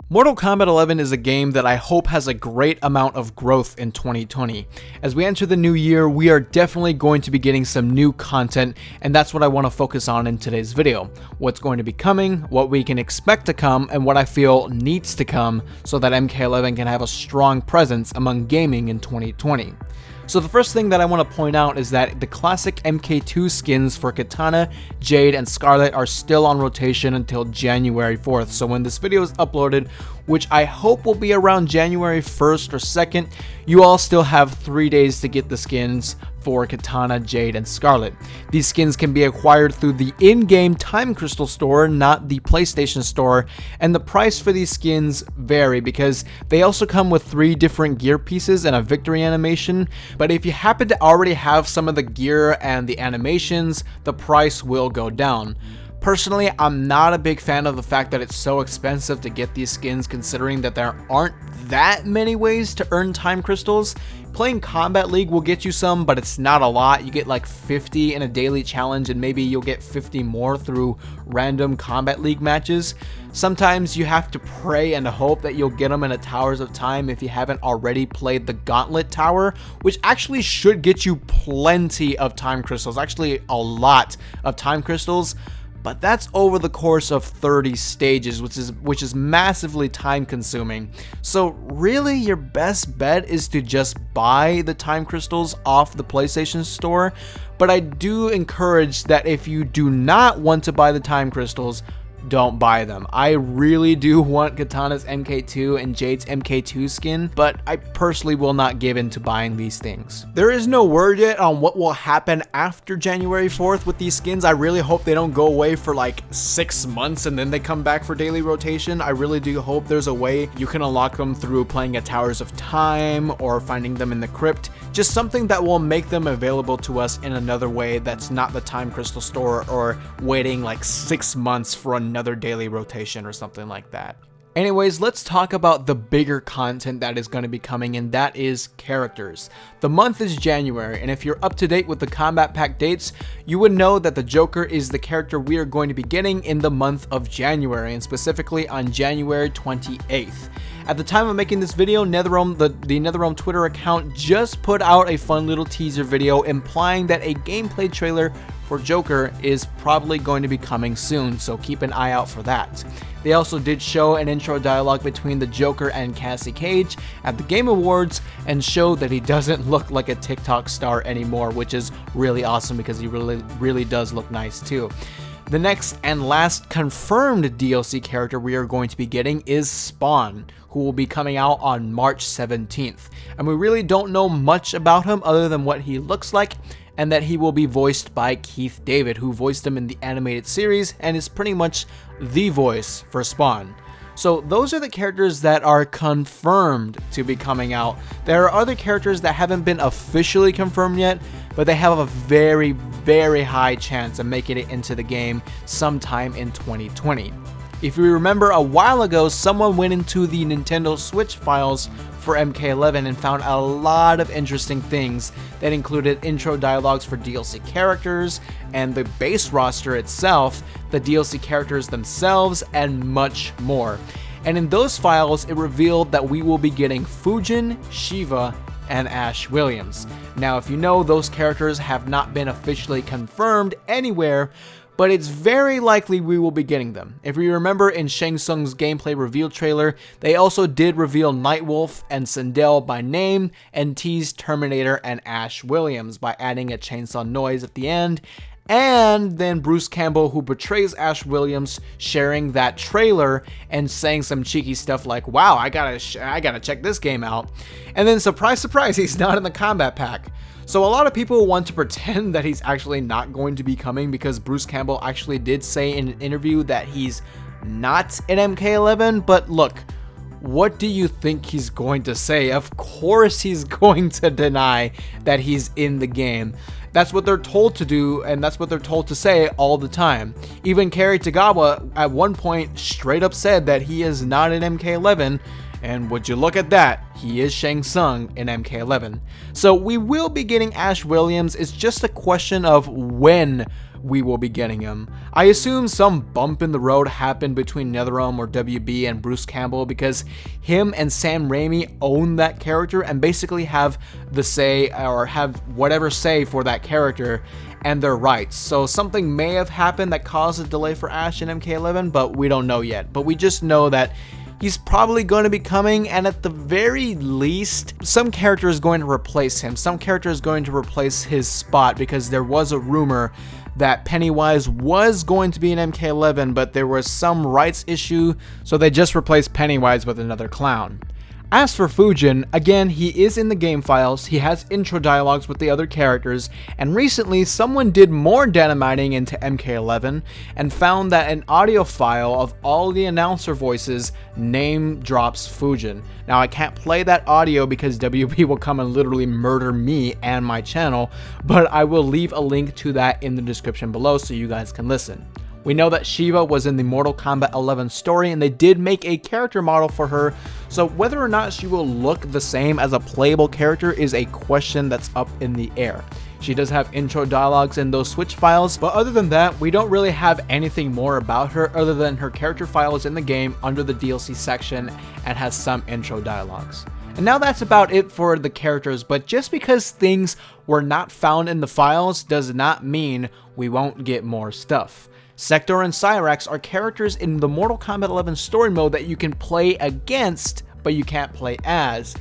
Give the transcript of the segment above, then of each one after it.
Mortal Kombat 11 is a game that I hope has a great amount of growth in 2020. As we enter the new year, we are definitely going to be getting some new content, and that's what I want to focus on in today's video. What's going to be coming, what we can expect to come, and what I feel needs to come so that MK11 can have a strong presence among gaming in 2020. So the first thing that I want to point out is that the classic MK2 skins for Katana, Jade, and Scarlet are still on rotation until January 4th. So when this video is uploaded, which I hope will be around January 1st or 2nd, you all still have 3 days to get the skins for Katana, Jade, and Scarlet. These skins can be acquired through the in-game Time Crystal store, not the PlayStation store, and the price for these skins vary because they also come with 3 different gear pieces and a victory animation. But if you happen to already have some of the gear and the animations, the price will go down. Personally, I'm not a big fan of the fact that it's so expensive to get these skins, considering that there aren't that many ways to earn time crystals. Playing Kombat League will get you some, but it's not a lot. You get like 50 in a daily challenge, and maybe you'll get 50 more through random Kombat League matches. Sometimes you have to pray and hope that you'll get them in a Towers of Time if you haven't already played the Gauntlet Tower, which actually should get you plenty of time crystals, actually a lot of time crystals. But that's over the course of 30 stages, which is massively time consuming. So really your best bet is to just buy the time crystals off the PlayStation store. But I do encourage that if you do not want to buy the time crystals, don't buy them. I really do want Katana's MK2 and Jade's MK2 skin, but I personally will not give in to buying these things. There is no word yet on what will happen after January 4th with these skins. I really hope they don't go away for like 6 months and then they come back for daily rotation. I really do hope there's a way you can unlock them through playing at Towers of Time or finding them in the crypt. Just something that will make them available to us in another way that's not the Time Crystal store or waiting like 6 months for another daily rotation or something like that. Anyways, let's talk about the bigger content that is going to be coming, and that is characters. The month is January, and if you're up to date with the Kombat Pack dates, you would know that the Joker is the character we are going to be getting in the month of January, and specifically on January 28th. At the time of making this video, NetherRealm, the NetherRealm Twitter account just put out a fun little teaser video implying that a gameplay trailer for Joker is probably going to be coming soon, so keep an eye out for that. They also did show an intro dialogue between the Joker and Cassie Cage at the Game Awards and showed that he doesn't look like a TikTok star anymore, which is really awesome because he really does look nice too. The next and last confirmed DLC character we are going to be getting is Spawn, who will be coming out on March 17th. And we really don't know much about him other than what he looks like, and that he will be voiced by Keith David, who voiced him in the animated series and is pretty much the voice for Spawn. So those are the characters that are confirmed to be coming out. There are other characters that haven't been officially confirmed yet, but they have a very, very high chance of making it into the game sometime in 2020. If you remember, a while ago, someone went into the Nintendo Switch files for MK11 and found a lot of interesting things that included intro dialogues for DLC characters and the base roster itself, the DLC characters themselves, and much more. And in those files, it revealed that we will be getting Fujin, Sheeva, and Ash Williams. Now, if you know, those characters have not been officially confirmed anywhere, but it's very likely we will be getting them. If you remember in Shang Tsung's gameplay reveal trailer, they also did reveal Nightwolf and Sindel by name and teased Terminator and Ash Williams by adding a chainsaw noise at the end, and then Bruce Campbell, who portrays Ash Williams, sharing that trailer and saying some cheeky stuff like, wow, I gotta check this game out. And then surprise, surprise, he's not in the Kombat Pack. So a lot of people want to pretend that he's actually not going to be coming because Bruce Campbell actually did say in an interview that he's not in MK11, but look, what do you think he's going to say? Of course he's going to deny that he's in the game. That's what they're told to do, and that's what they're told to say all the time. Even Kerry Tagawa at one point straight up said that he is not in MK11, And would you look at that, he is Shang Tsung in MK11. So we will be getting Ash Williams, it's just a question of when we will be getting him. I assume some bump in the road happened between NetherRealm or WB and Bruce Campbell, because him and Sam Raimi own that character and basically have the say, or have whatever say for that character and their rights. So something may have happened that caused a delay for Ash in MK11, but we don't know yet. But we just know that he's probably going to be coming, and at the very least, some character is going to replace him. Some character is going to replace his spot, because there was a rumor that Pennywise was going to be in MK11, but there was some rights issue, so they just replaced Pennywise with another clown. As for Fujin, again, he is in the game files, he has intro dialogues with the other characters, and recently someone did more data mining into MK11 and found that an audio file of all the announcer voices name drops Fujin. Now I can't play that audio because WB will come and literally murder me and my channel, but I will leave a link to that in the description below so you guys can listen. We know that Sheeva was in the Mortal Kombat 11 story, and they did make a character model for her, so whether or not she will look the same as a playable character is a question that's up in the air. She does have intro dialogues in those Switch files, but other than that, we don't really have anything more about her other than her character file is in the game under the DLC section and has some intro dialogues. And now that's about it for the characters, but just because things were not found in the files does not mean we won't get more stuff. Sector and Cyrax are characters in the Mortal Kombat 11 story mode that you can play against, but you can't play as.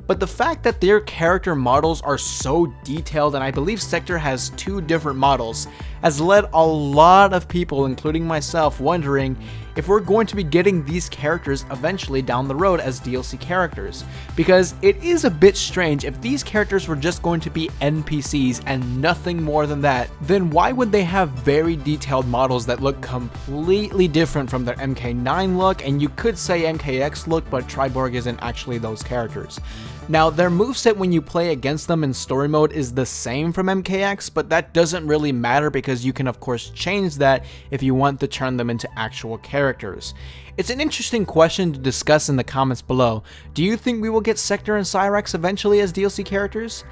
But the fact that their character models are so detailed, and I believe Sector has 2 different models, has led a lot of people, including myself, wondering if we're going to be getting these characters eventually down the road as DLC characters. Because it is a bit strange, if these characters were just going to be NPCs and nothing more than that, then why would they have very detailed models that look completely different from their MK9 look, and you could say MKX look, but Triborg isn't actually those characters. Now, their moveset when you play against them in story mode is the same from MKX, but that doesn't really matter because you can of course change that if you want to turn them into actual characters. It's an interesting question to discuss in the comments below. Do you think we will get Sector and Cyrax eventually as DLC characters?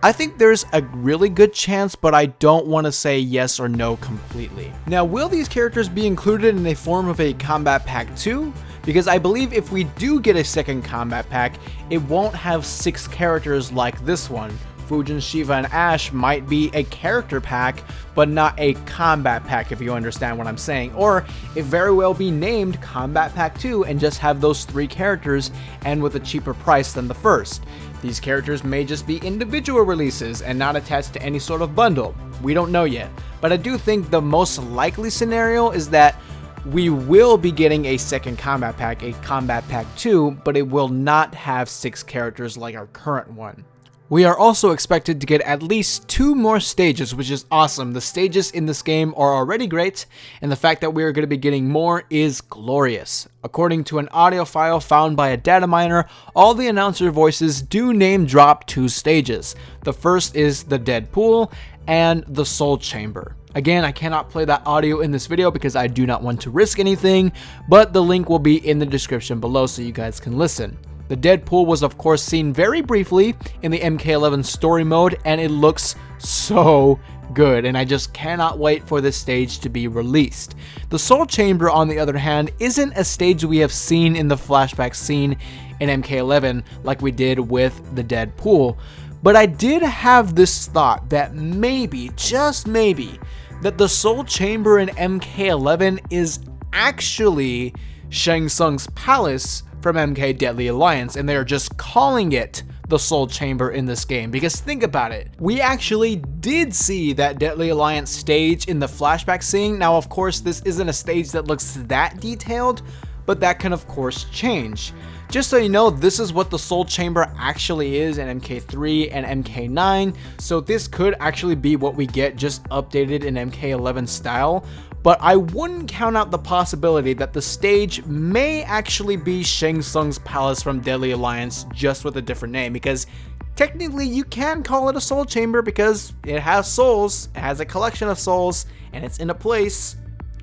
I think there's a really good chance, but I don't want to say yes or no completely. Now, will these characters be included in the form of a Kombat Pack 2? Because I believe if we do get a second Kombat Pack, it won't have 6 characters like this one. Fujin, Sheeva, and Ash might be a character pack, but not a combat pack, if you understand what I'm saying. Or it very well be named Kombat Pack 2 and just have those 3 characters and with a cheaper price than the first. These characters may just be individual releases and not attached to any sort of bundle. We don't know yet, but I do think the most likely scenario is that we will be getting a second Kombat Pack, a Kombat Pack 2, but it will not have 6 characters like our current one. We are also expected to get at least 2 more stages, which is awesome. The stages in this game are already great, and the fact that we are going to be getting more is glorious. According to an audio file found by a data miner, all the announcer voices do name drop 2 stages. The first is the Dead Pool and the Soul Chamber. Again, I cannot play that audio in this video because I do not want to risk anything, but the link will be in the description below so you guys can listen. The Dead Pool was of course seen very briefly in the MK11 story mode, and it looks so good, and I just cannot wait for this stage to be released. The Soul Chamber, on the other hand, isn't a stage we have seen in the flashback scene in MK11 like we did with the Dead Pool, but I did have this thought that maybe, just maybe, that the Soul Chamber in MK11 is actually Shang Tsung's palace from MK Deadly Alliance, and they are just calling it the Soul Chamber in this game. Because think about it, we actually did see that Deadly Alliance stage in the flashback scene. Now of course this isn't a stage that looks that detailed, but that can of course change. Just so you know, this is what the Soul Chamber actually is in MK3 and MK9, so this could actually be what we get just updated in MK11 style. But I wouldn't count out the possibility that the stage may actually be Shang Tsung's palace from Deadly Alliance, just with a different name, because technically you can call it a soul chamber because it has souls, it has a collection of souls, and it's in a place.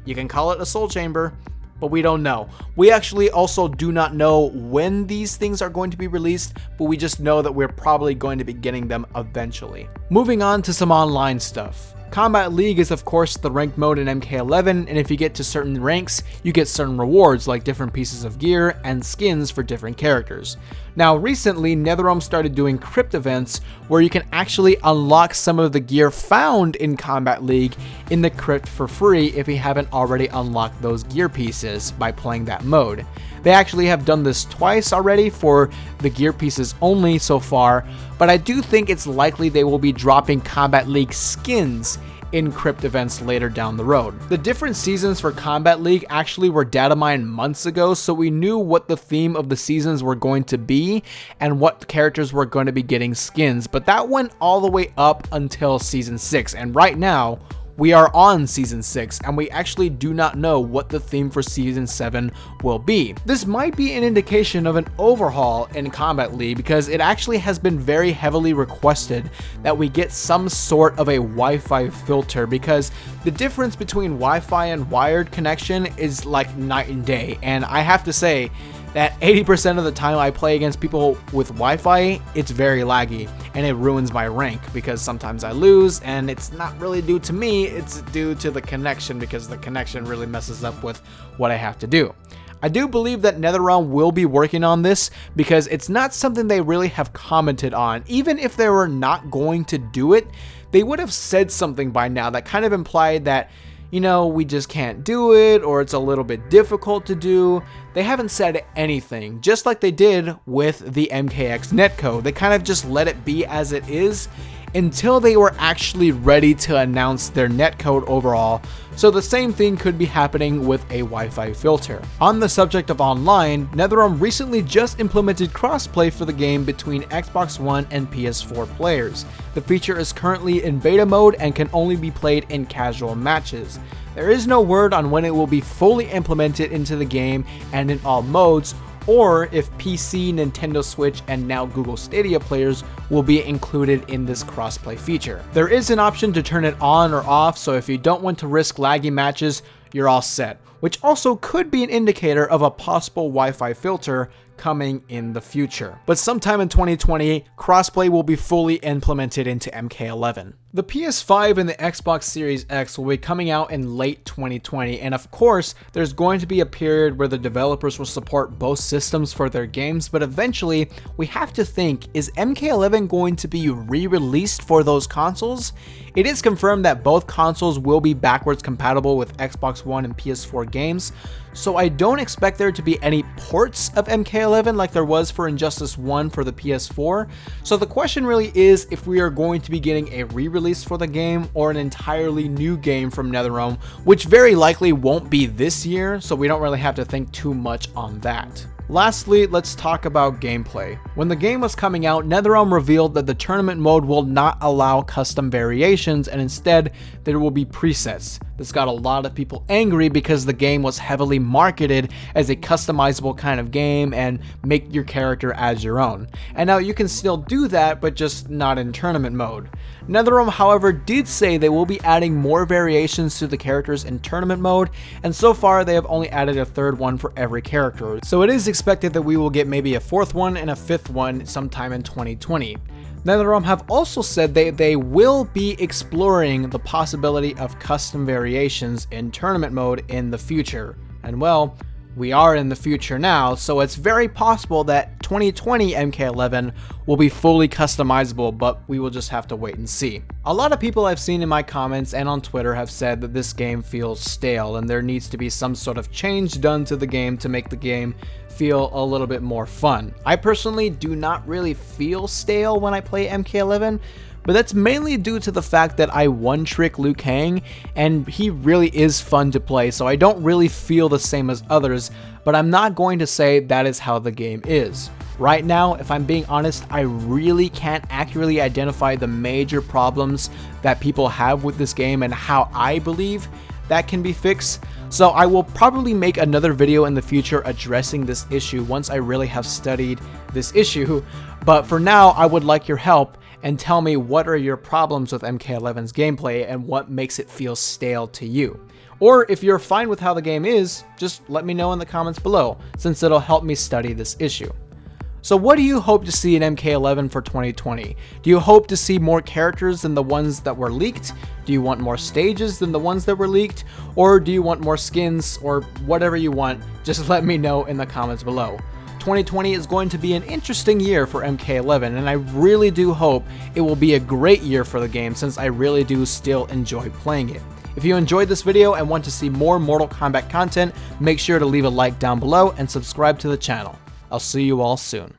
You can call it a soul chamber, but we don't know. We actually also do not know when these things are going to be released, but we just know that we're probably going to be getting them eventually. Moving on to some online stuff. Kombat League is of course the ranked mode in MK11, and if you get to certain ranks, you get certain rewards like different pieces of gear and skins for different characters. Now recently, NetherRealm started doing crypt events where you can actually unlock some of the gear found in Kombat League in the crypt for free if you haven't already unlocked those gear pieces by playing that mode. They actually have done this twice already for the gear pieces only so far, but I do think it's likely they will be dropping Kombat League skins in crypt events later down the road. The different seasons for Kombat League actually were data mined months ago, so we knew what the theme of the seasons were going to be and what characters were going to be getting skins, but that went all the way up until season 6, and right now we are on season 6 and we actually do not know what the theme for season 7 will be. This might be an indication of an overhaul in Kombat League because it actually has been very heavily requested that we get some sort of a Wi-Fi filter, because the difference between Wi-Fi and wired connection is like night and day, and I have to say that 80% of the time I play against people with Wi-Fi, it's very laggy and it ruins my rank because sometimes I lose, and it's not really due to me, it's due to the connection because the connection really messes up with what I have to do. I do believe that NetherRealm will be working on this because it's not something they really have commented on. Even if they were not going to do it, they would have said something by now that kind of implied that, you know, we just can't do it, or it's a little bit difficult to do. They haven't said anything, just like they did with the MKX netcode. They kind of just let it be as it is until they were actually ready to announce their netcode overall. So the same thing could be happening with a Wi-Fi filter. On the subject of online, NetherRealm recently just implemented crossplay for the game between Xbox One and PS4 players. The feature is currently in beta mode and can only be played in casual matches. There is no word on when it will be fully implemented into the game and in all modes, or if PC, Nintendo Switch, and now Google Stadia players will be included in this crossplay feature. There is an option to turn it on or off, so if you don't want to risk laggy matches, you're all set, which also could be an indicator of a possible Wi-Fi filter coming in the future. But sometime in 2020, crossplay will be fully implemented into MK11. The PS5 and the Xbox Series X will be coming out in late 2020, and of course, there's going to be a period where the developers will support both systems for their games, but eventually, we have to think, is MK11 going to be re-released for those consoles? It is confirmed that both consoles will be backwards compatible with Xbox One and PS4 games, so I don't expect there to be any ports of MK11 like there was for Injustice 1 for the PS4. So the question really is if we are going to be getting a re-release for the game or an entirely new game from NetherRealm, which very likely won't be this year, so we don't really have to think too much on that. Lastly, let's talk about gameplay. When the game was coming out, NetherRealm revealed that the tournament mode will not allow custom variations, and instead there will be presets. This got a lot of people angry because the game was heavily marketed as a customizable kind of game and make your character as your own. And now you can still do that, but just not in tournament mode. NetherRealm, however, did say they will be adding more variations to the characters in tournament mode, and so far they have only added a third one for every character. So it is expected that we will get maybe a fourth one and a fifth one sometime in 2020. NetherRealm have also said they will be exploring the possibility of custom variations in tournament mode in the future. And well, we are in the future now, so it's very possible that 2020 MK11 will be fully customizable, but we will just have to wait and see. A lot of people I've seen in my comments and on Twitter have said that this game feels stale and there needs to be some sort of change done to the game to make the game feel a little bit more fun. I personally do not really feel stale when I play MK11, but that's mainly due to the fact that I one-trick Liu Kang, and he really is fun to play, so I don't really feel the same as others, but I'm not going to say that is how the game is. Right now, if I'm being honest, I really can't accurately identify the major problems that people have with this game and how I believe that can be fixed. So I will probably make another video in the future addressing this issue once I really have studied this issue, but for now I would like your help and tell me what are your problems with MK11's gameplay and what makes it feel stale to you. Or if you're fine with how the game is, just let me know in the comments below, since it'll help me study this issue. So what do you hope to see in MK11 for 2020? Do you hope to see more characters than the ones that were leaked? Do you want more stages than the ones that were leaked? Or do you want more skins, or whatever you want? Just let me know in the comments below. 2020 is going to be an interesting year for MK11, and I really do hope it will be a great year for the game, since I really do still enjoy playing it. If you enjoyed this video and want to see more Mortal Kombat content, make sure to leave a like down below and subscribe to the channel. I'll see you all soon.